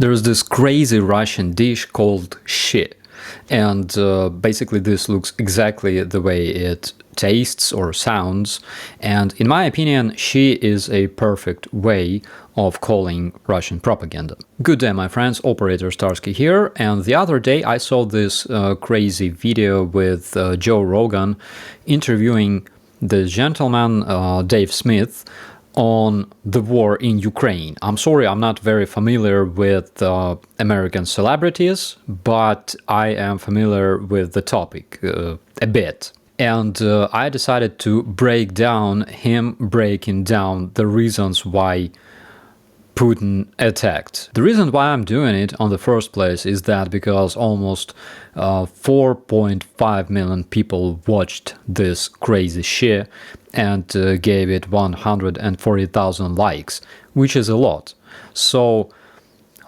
There's this crazy Russian dish called shi, and basically this looks exactly the way it tastes or sounds, and in my opinion shi is a perfect way of calling Russian propaganda. Good day, my friends, operator Starsky here, and the other day I saw this crazy video with Joe Rogan interviewing this gentleman, Dave Smith, on the war in Ukraine. I'm sorry, I'm not very familiar with American celebrities, but I am familiar with the topic a bit. And I decided to break down him breaking down the reasons why Putin attacked. The reason why I'm doing it on the first place is that because almost 4.5 million people watched this crazy shit and gave it 140,000 likes, which is a lot. So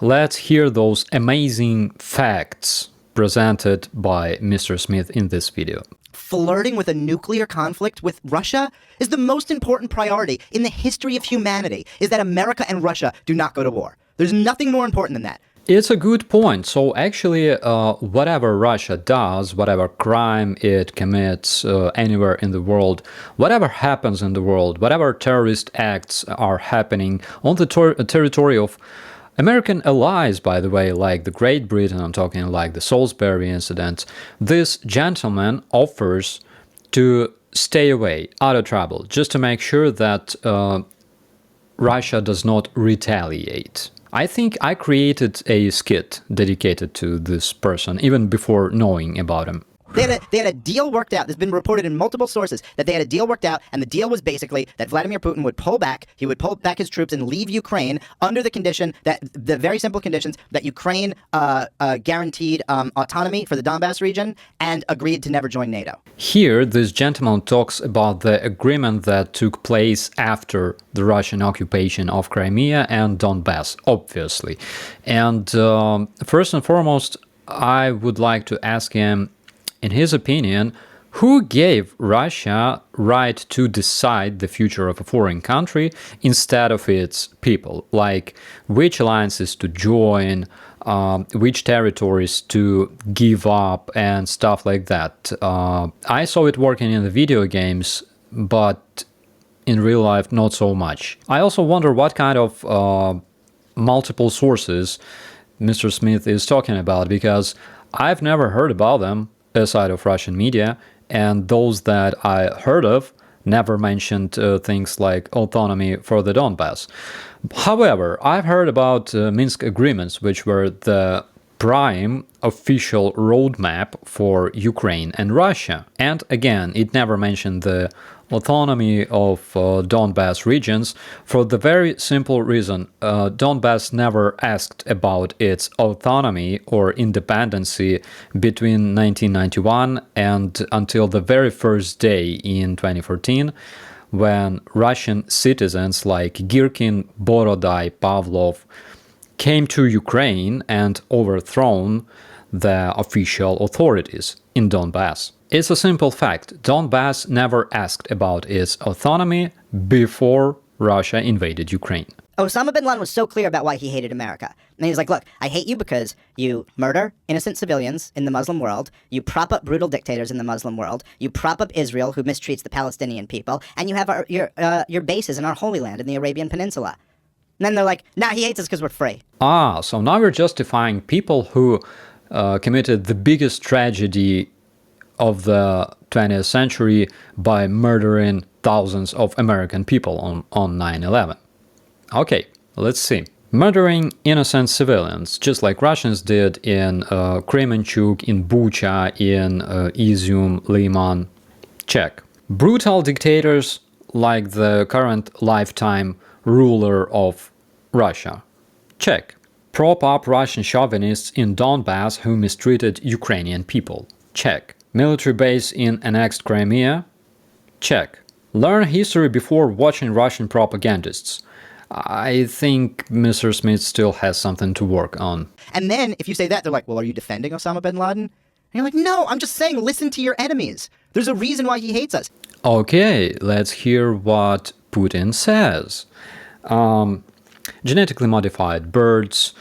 let's hear those amazing facts presented by Mr. Smith in this video. Flirting with a nuclear conflict with Russia is the most important priority in the history of humanity, is that America and Russia do not go to war. There's nothing more important than that. It's a good point. So actually, whatever Russia does, whatever crime it commits anywhere in the world, whatever happens in the world, whatever terrorist acts are happening on the territory of American allies, by the way, like the Great Britain, I'm talking like the Salisbury incident, this gentleman offers to stay away, out of trouble, just to make sure that Russia does not retaliate. I think I created a skit dedicated to this person, even before knowing about him. They had a deal worked out. There's been reported in multiple sources that they had a deal worked out, and the deal was basically that Vladimir Putin would pull back. He would pull back his troops and leave Ukraine under the condition that the very simple conditions that Ukraine guaranteed autonomy for the Donbass region and agreed to never join NATO. Here, this gentleman talks about the agreement that took place after the Russian occupation of Crimea and Donbass, obviously. And first and foremost, I would like to ask him, in his opinion, who gave Russia right to decide the future of a foreign country instead of its people? Like, which alliances to join, which territories to give up, and stuff like that. I saw it working in the video games, but in real life, not so much. I also wonder what kind of multiple sources Mr. Smith is talking about, because I've never heard about them aside of Russian media, and those that I heard of never mentioned things like autonomy for the Donbass. However, I've heard about Minsk agreements, which were the prime official roadmap for Ukraine and Russia. And again, it never mentioned the autonomy of Donbass regions for the very simple reason Donbass never asked about its autonomy or independency between 1991 and until the very first day in 2014, when Russian citizens like Girkin, Borodai, Pavlov came to Ukraine and overthrown the official authorities in Donbass. It's a simple fact. Donbass never asked about its autonomy before Russia invaded Ukraine. Osama bin Laden was so clear about why he hated America. And he was like, look, I hate you because you murder innocent civilians in the Muslim world, you prop up brutal dictators in the Muslim world, you prop up Israel, who mistreats the Palestinian people, and you have your bases in our Holy Land in the Arabian Peninsula. And then they're like, nah, he hates us because we're free. Ah, so now we're justifying people who committed the biggest tragedy of the 20th century by murdering thousands of American people on 9/11. Okay, let's see. Murdering innocent civilians, just like Russians did in Kremenchuk, in Bucha, in Izium, Liman. Check. Brutal dictators like the current lifetime ruler of Russia. Check. Prop up Russian chauvinists in Donbass who mistreated Ukrainian people. Check. Military base in annexed Crimea? Check. Learn history before watching Russian propagandists. I think Mr. Smith still has something to work on. And then if you say that, they're like, well, are you defending Osama bin Laden? And you're like, no, I'm just saying, listen to your enemies. There's a reason why he hates us. Okay, let's hear what Putin says. Genetically modified birds,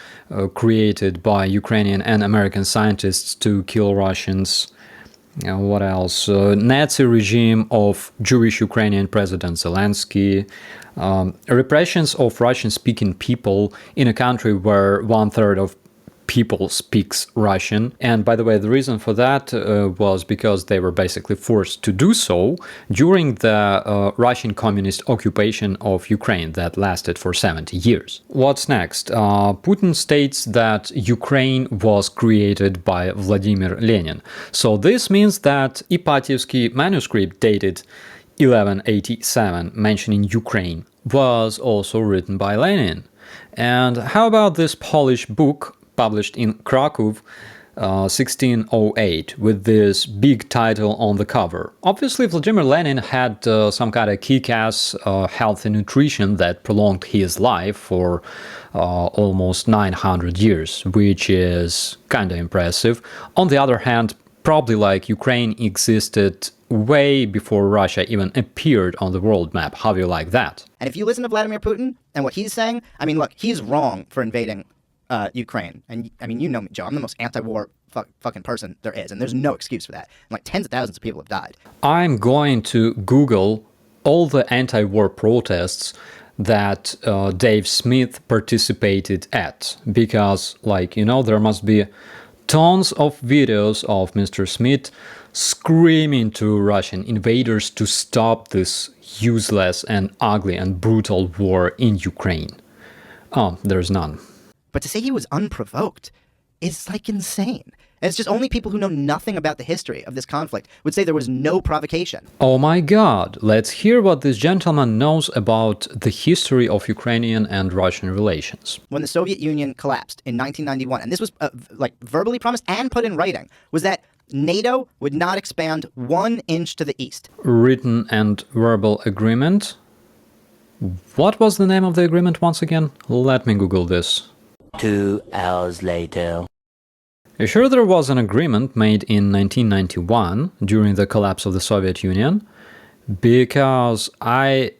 created by Ukrainian and American scientists to kill Russians. What else? Nazi regime of Jewish Ukrainian President Zelensky. Repressions of Russian-speaking people in a country where 1/3 of people speaks Russian. And by the way, the reason for that was because they were basically forced to do so during the Russian communist occupation of Ukraine that lasted for 70 years. What's next? Putin states that Ukraine was created by Vladimir Lenin. So this means that Ipatьевsky manuscript dated 1187 mentioning Ukraine was also written by Lenin. And how about this Polish book published in Krakow 1608 with this big title on the cover? Obviously, Vladimir Lenin had some kind of kick-ass healthy nutrition that prolonged his life for almost 900 years, which is kind of impressive. On the other hand, probably like Ukraine existed way before Russia even appeared on the world map. How do you like that? And if you listen to Vladimir Putin and what he's saying, I mean, look, he's wrong for invading Ukraine. And I mean, you know me, Joe, I'm the most anti-war fucking person there is, and there's no excuse for that. And like tens of thousands of people have died. I'm going to Google all the anti-war protests that Dave Smith participated at, because, like, you know, there must be tons of videos of Mr. Smith screaming to Russian invaders to stop this useless and ugly and brutal war in Ukraine. Oh, there's none. But to say he was unprovoked is like insane. And it's just only people who know nothing about the history of this conflict would say there was no provocation. Oh my god, let's hear what this gentleman knows about the history of Ukrainian and Russian relations. When the Soviet Union collapsed in 1991, and this was like verbally promised and put in writing, was that NATO would not expand 1 inch to the east. Written and verbal agreement? What was the name of the agreement once again? Let me Google this. 2 hours later. You sure there was an agreement made in 1991 during the collapse of the Soviet Union? Because I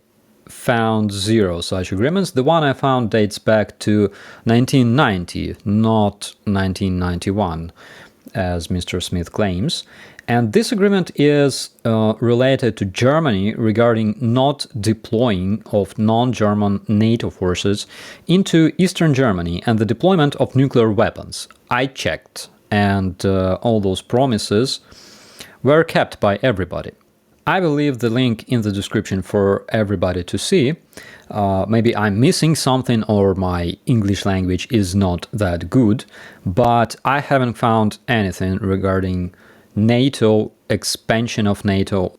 found 0 such agreements. The one I found dates back to 1990, not 1991, as Mr. Smith claims. And this agreement is related to Germany regarding not deploying of non-German NATO forces into Eastern Germany and the deployment of nuclear weapons. I checked, and all those promises were kept by everybody. I will leave the link in the description for everybody to see. Maybe I'm missing something or my English language is not that good, but I haven't found anything regarding NATO, expansion of NATO.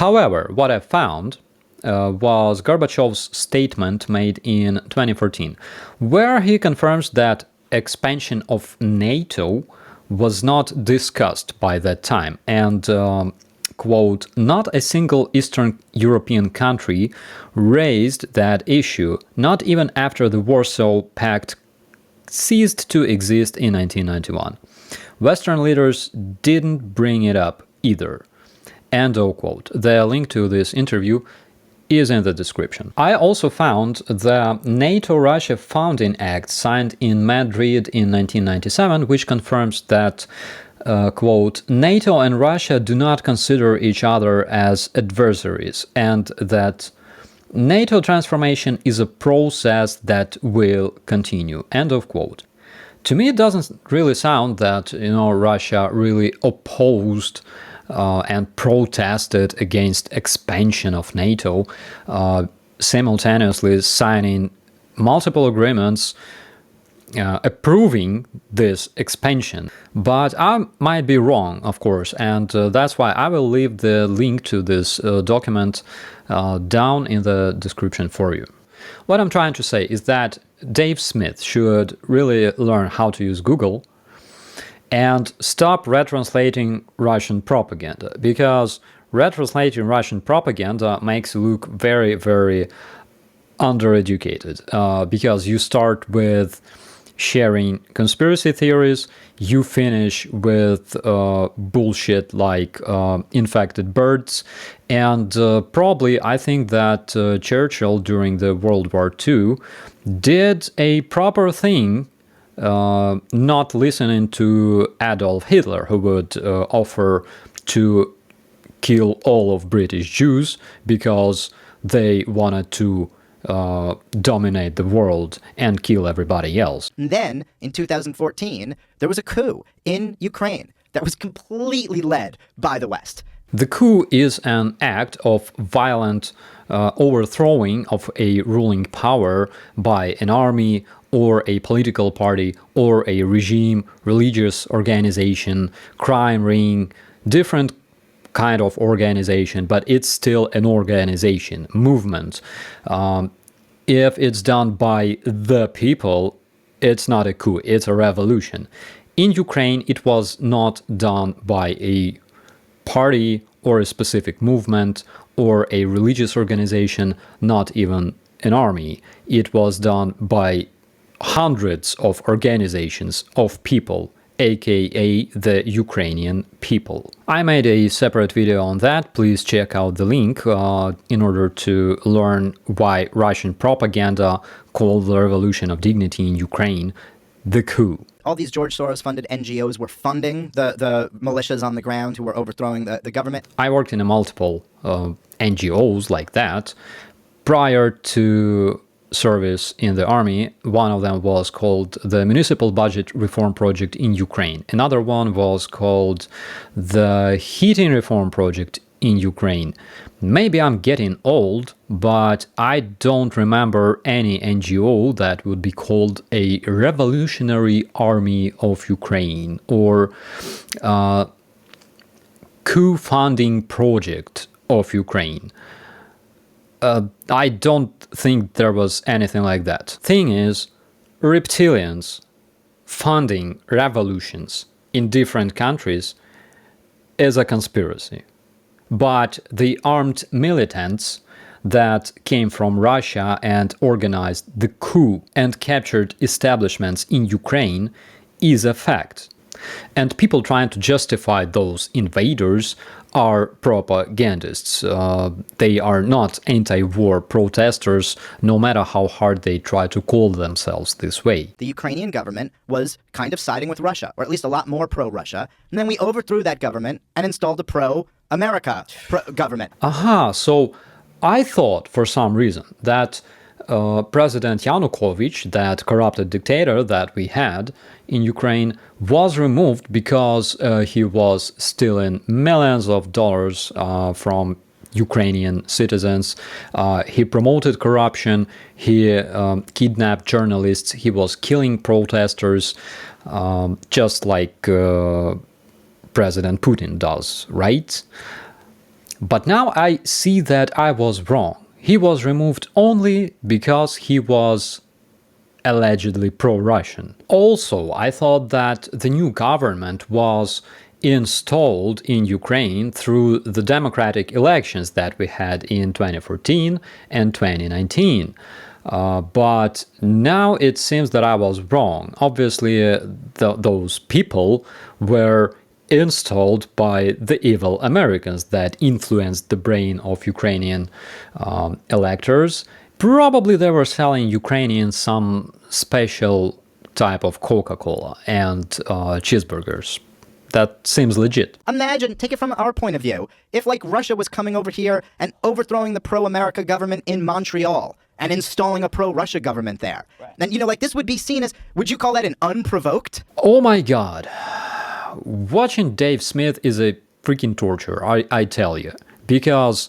However, what I found was Gorbachev's statement made in 2014, where he confirms that expansion of NATO was not discussed by that time, and quote, not a single Eastern European country raised that issue, not even after the Warsaw Pact ceased to exist in 1991. Western leaders didn't bring it up either. End of quote. The link to this interview is in the description. I also found the NATO-Russia Founding Act signed in Madrid in 1997, which confirms that quote, NATO and Russia do not consider each other as adversaries, and that NATO transformation is a process that will continue. End of quote. To me, it doesn't really sound that, you know, Russia really opposed and protested against expansion of NATO, simultaneously signing multiple agreements approving this expansion. But I might be wrong, of course, and that's why I will leave the link to this document down in the description for you. What I'm trying to say is that Dave Smith should really learn how to use Google and stop retranslating Russian propaganda, because retranslating Russian propaganda makes you look very, very undereducated, because you start with sharing conspiracy theories, you finish with bullshit like infected birds, and probably I think that Churchill during the World War II did a proper thing not listening to Adolf Hitler, who would offer to kill all of British Jews because they wanted to dominate the world and kill everybody else. And then, in 2014, there was a coup in Ukraine that was completely led by the West. The coup is an act of violent overthrowing of a ruling power by an army or a political party or a regime, religious organization, crime ring, different kind of organization, but it's still an organization, movement. If it's done by the people, it's not a coup, it's a revolution. In Ukraine, it was not done by a party or a specific movement or a religious organization, not even an army. It was done by hundreds of organizations of people, aka the Ukrainian people. I made a separate video on that. Please check out the link in order to learn why Russian propaganda called the Revolution of Dignity in Ukraine the coup. All these George Soros-funded NGOs were funding the militias on the ground who were overthrowing the government. I worked in multiple NGOs like that. Prior to service in the army, one of them was called the Municipal Budget Reform Project in Ukraine. Another one was called the Heating Reform Project in Ukraine. Maybe I'm getting old, but I don't remember any NGO that would be called a Revolutionary Army of Ukraine or coup funding project of Ukraine. I don't think there was anything like that. Thing is, reptilians funding revolutions in different countries is a conspiracy. But the armed militants that came from Russia and organized the coup and captured establishments in Ukraine is a fact. And people trying to justify those invaders are propagandists. They are not anti-war protesters, no matter how hard they try to call themselves this way. The Ukrainian government was kind of siding with Russia, or at least a lot more pro-Russia. And then we overthrew that government and installed a pro-America government. Aha, so I thought for some reason that President Yanukovych, that corrupted dictator that we had in Ukraine, was removed because he was stealing millions of dollars from Ukrainian citizens. He promoted corruption, he kidnapped journalists, he was killing protesters, just like President Putin does, right? But now I see that I was wrong. He was removed only because he was allegedly pro-Russian. Also, I thought that the new government was installed in Ukraine through the democratic elections that we had in 2014 and 2019. But now it seems that I was wrong. Obviously, those people were installed by the evil Americans that influenced the brain of Ukrainian electors. Probably they were selling Ukrainians some special type of Coca-Cola and cheeseburgers. That seems legit. Imagine, take it from our point of view, if like Russia was coming over here and overthrowing the pro-America government in Montreal and installing a pro-Russia government there. Right. Then, you know, like this would be seen as, would you call that an unprovoked? Oh my God. Watching Dave Smith is a freaking torture, I tell you. Because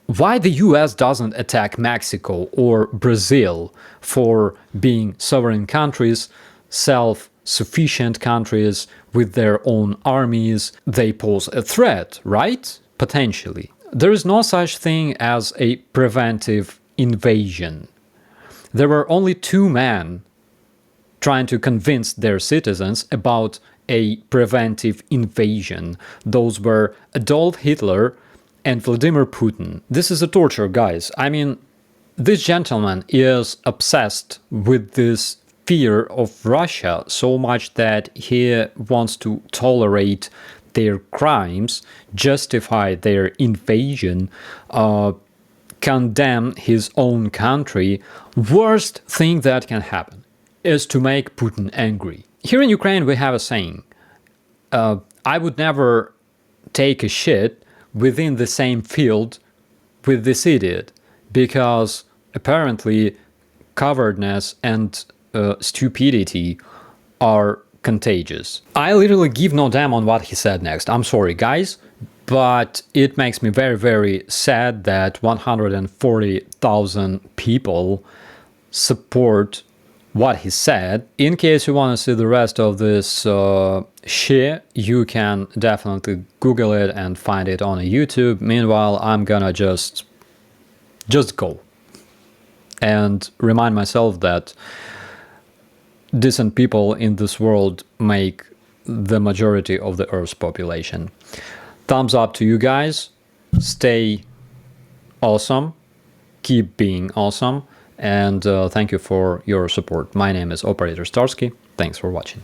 why the US doesn't attack Mexico or Brazil for being sovereign countries, self-sufficient countries with their own armies, they pose a threat, right? Potentially. There is no such thing as a preventive invasion. There were only two men trying to convince their citizens about a preventive invasion. Those were Adolf Hitler and Vladimir Putin. This is a torture, guys. I mean, this gentleman is obsessed with this fear of Russia so much that he wants to tolerate their crimes, justify their invasion, condemn his own country. Worst thing that can happen. is to make Putin angry. Here in Ukraine, we have a saying, I would never take a shit within the same field with this idiot, because apparently cowardness and stupidity are contagious. I literally give no damn on what he said next. I'm sorry, guys, but it makes me very, very sad that 140,000 people support what he said. In case you want to see the rest of this shit, you can definitely Google it and find it on YouTube. Meanwhile, I'm gonna just go and remind myself that decent people in this world make the majority of the Earth's population. Thumbs up to you guys. Stay awesome. Keep being awesome. And thank you for your support. My name is Operator Starsky. Thanks for watching.